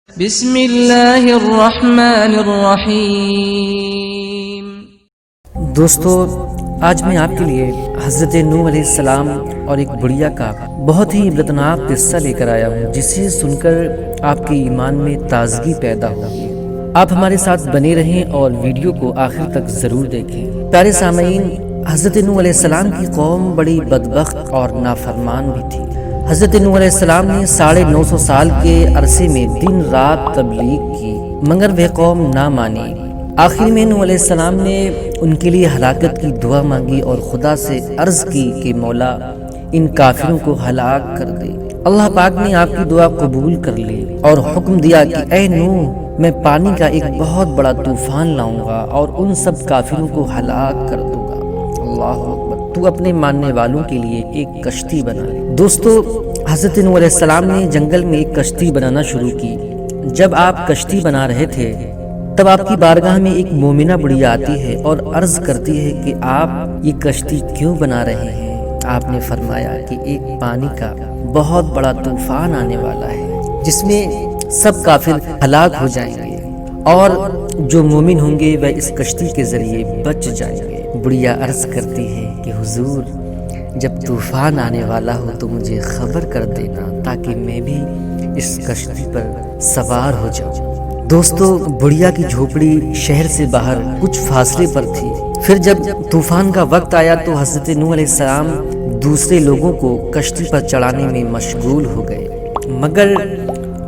بسم اللہ الرحمن الرحیم۔ دوستو، آج میں آپ کے لیے حضرت نوح علیہ السلام اور ایک بڑھیا کا بہت ہی عبرتناک قصہ لے کر آیا ہوں، جسے سن کر آپ کے ایمان میں تازگی پیدا ہوگی۔ آپ ہمارے ساتھ بنے رہیں اور ویڈیو کو آخر تک ضرور دیکھیں۔ پیارے سامعین، حضرت نوح علیہ السلام کی قوم بڑی بدبخت اور نافرمان بھی تھی۔ حضرت نوح علیہ السلام نے 950 سال کے عرصے میں دن رات تبلیغ کی، مگر وہ قوم نہ مانی۔ آخر میں نوح علیہ السلام نے ان کے لیے ہلاکت کی دعا مانگی اور خدا سے عرض کی کہ مولا، ان کافروں کو ہلاک کر دے۔ اللہ پاک نے آپ کی دعا قبول کر لی اور حکم دیا کہ اے نوح، میں پانی کا ایک بہت بڑا طوفان لاؤں گا اور ان سب کافروں کو ہلاک کر دوں گا۔ اللہ اکبر، تو اپنے ماننے والوں کے لیے ایک کشتی بنا لے۔ دوستو، حضرت نوح علیہ السلام نے جنگل میں ایک کشتی بنانا شروع کی۔ جب آپ کشتی بنا رہے تھے تب آپ کی بارگاہ میں ایک مومنہ بڑھیا آتی ہے اور عرض کرتی ہے کہ آپ یہ کشتی کیوں بنا رہے ہیں؟ آپ نے فرمایا کہ ایک پانی کا بہت بڑا طوفان آنے والا ہے جس میں سب کافر ہلاک ہو جائیں گے اور جو مومن ہوں گے وہ اس کشتی کے ذریعے بچ جائیں گے۔ بڑھیا عرض کرتی ہے کہ حضور، جب طوفان آنے والا ہو تو مجھے خبر کر دینا تاکہ میں بھی اس کشتی پر سوار ہو جاؤں۔ دوستو، بڑھیا کی جھوپڑی شہر سے باہر کچھ فاصلے پر تھی۔ پھر جب طوفان کا وقت آیا تو حضرت نوح علیہ السلام دوسرے لوگوں کو کشتی پر چڑھانے میں مشغول ہو گئے، مگر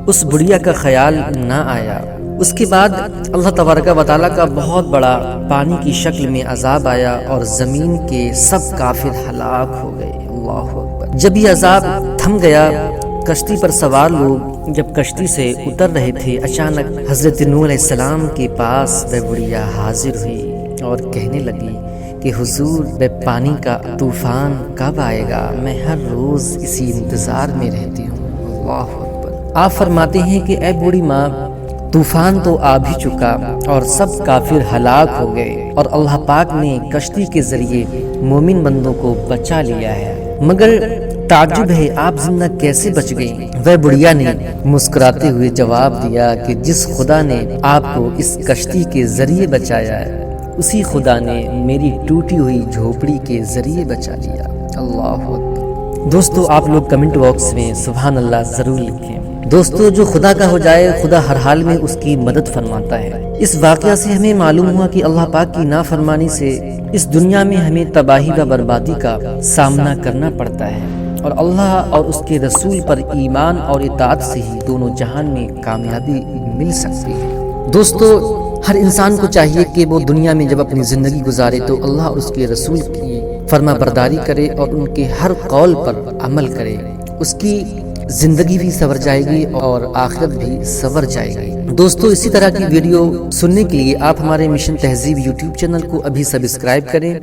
اس بڑھیا کا خیال نہ آیا۔ اس کے بعد اللہ تبارک و تعالیٰ کا بہت بڑا پانی کی شکل میں عذاب آیا اور زمین کے سب کافر ہلاک ہو گئے۔ اللہ اکبر۔ جب یہ عذاب تھم گیا، کشتی پر سوار لوگ جب کشتی سے اتر رہے تھے، اچانک حضرت نوح علیہ السلام کے پاس وہ بڑھیا حاضر ہوئی اور کہنے لگی کہ حضور، وہ پانی کا طوفان کب آئے گا؟ میں ہر روز اسی انتظار میں رہتی ہوں۔ اللہ اکبر۔ آپ فرماتے ہیں کہ اے بوڑھی ماں، طوفان تو آ بھی چکا اور سب کافر ہلاک ہو گئے اور اللہ پاک نے کشتی کے ذریعے مومن بندوں کو بچا لیا ہے، مگر تعجب ہے آپ زندہ کیسے بچ گئی؟ وہ بڑھیا نے مسکراتے ہوئے جواب دیا کہ جس خدا نے آپ کو اس کشتی کے ذریعے بچایا ہے، اسی خدا نے میری ٹوٹی ہوئی جھوپڑی کے ذریعے بچا لیا۔ اللہ اکبر۔ دوستو، آپ لوگ کمنٹ باکس میں سبحان اللہ ضرور لکھیں۔ دوستو، جو خدا کا ہو جائے خدا ہر حال میں اس کی مدد فرماتا ہے۔ اس واقعہ سے ہمیں معلوم ہوا کہ اللہ پاک کی نافرمانی سے اس دنیا میں ہمیں تباہی و بربادی کا سامنا کرنا پڑتا ہے، اور اللہ اور اس کے رسول پر ایمان اور اطاعت سے ہی دونوں جہان میں کامیابی مل سکتی ہے۔ دوستو، ہر انسان کو چاہیے کہ وہ دنیا میں جب اپنی زندگی گزارے تو اللہ اور اس کے رسول کی فرما برداری کرے اور ان کے ہر قول پر عمل کرے۔ اس کی زندگی بھی سنور جائے گی اور آخرت بھی سنور جائے گی۔ دوستو، اسی طرح کی ویڈیو سننے کے لیے آپ ہمارے مشن تہذیب یوٹیوب چینل کو ابھی سبسکرائب کریں،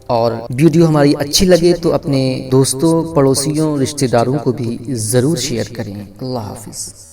اور ویڈیو ہماری اچھی لگے تو اپنے دوستوں، پڑوسیوں، رشتہ داروں کو بھی ضرور شیئر کریں۔ اللہ حافظ۔